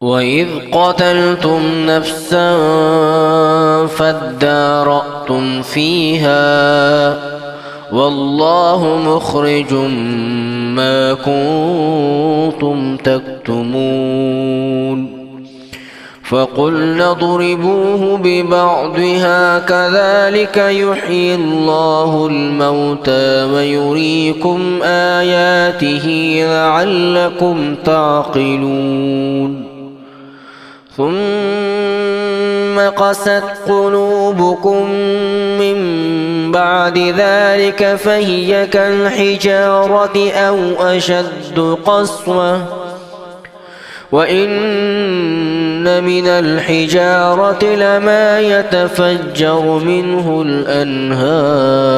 وإذ قتلتم نفسا فادارأتم فيها والله مخرج ما كنتم تكتمون فقلنا اضربوه ببعضها كذلك يحيي الله الموتى ويريكم آياته لعلكم تعقلون ثم قست قلوبكم من بعد ذلك فهي كالحجارة أو أشد قسوة وإن من الحجارة لما يتفجر منه الأنهار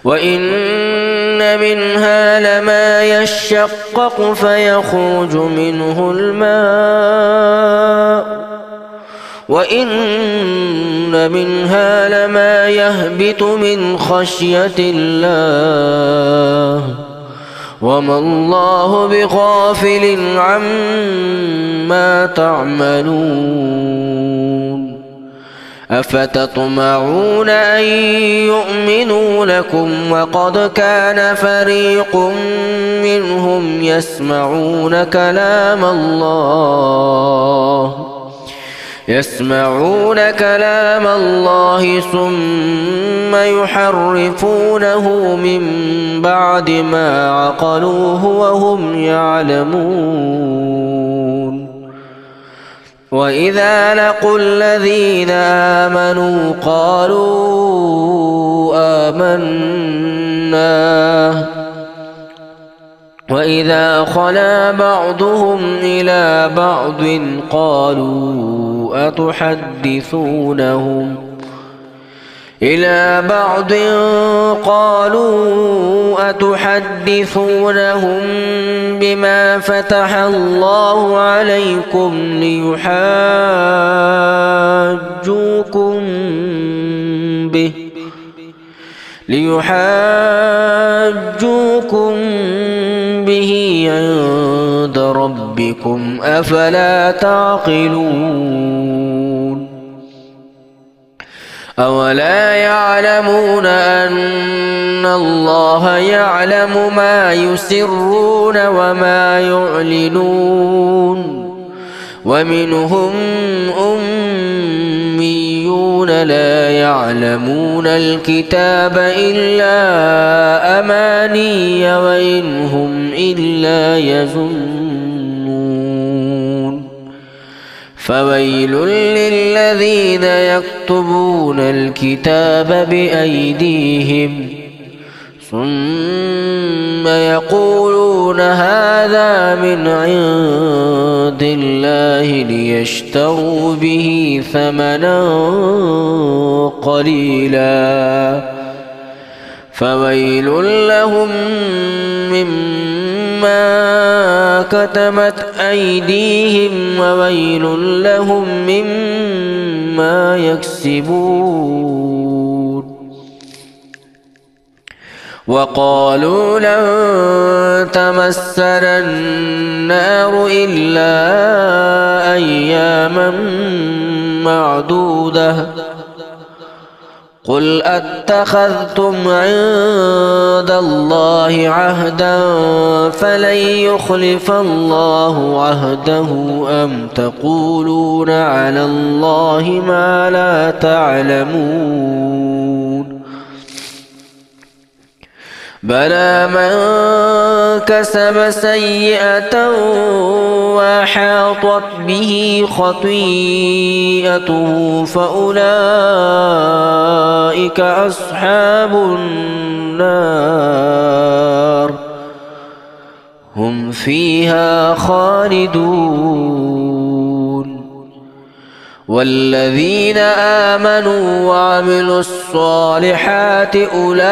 وإن منها لما يشقق فيخرج منه الماء وإن منها لما يهبط من خشية الله وما الله بغافل عما تعملون أفتطمعون أن يؤمنوا لكم وقد كان فريق منهم يسمعون كلام الله ثم يحرفونه من بعد ما عقلوه وهم يعلمون وإذا لقوا الذين آمنوا قالوا آمنا وإذا خلا بعضهم إلى بعض قالوا أتحدثونهم بما فتح الله عليكم ليحاجوكم به عند ربكم أفلا تعقلون أولا يعلمون أن الله يعلم ما يسرون وما يعلنون ومنهم أميون لا يعلمون الكتاب إلا أماني وإن هم إلا يظنون فويل للذين يكتبون الكتاب بأيديهم ثم يقولون هذا من عند الله ليشتروا به ثمنا قليلا فويل لهم مما كتبت أيديهم وويل لهم مما يكسبون وقالوا لن تمسنا النار إلا أياما معدودة قل أتخذتم عند الله عهدا فلن يخلف الله عهده أم تقولون على الله ما لا تعلمون بلى من كسب سيئة وأحاطت به خطيئته فأولئك أصحاب النار هم فيها خالدون والذين آمنوا وعملوا الصالحات أولئك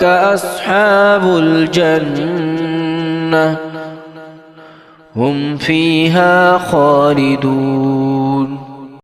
أصحاب الجنة هم فيها خالدون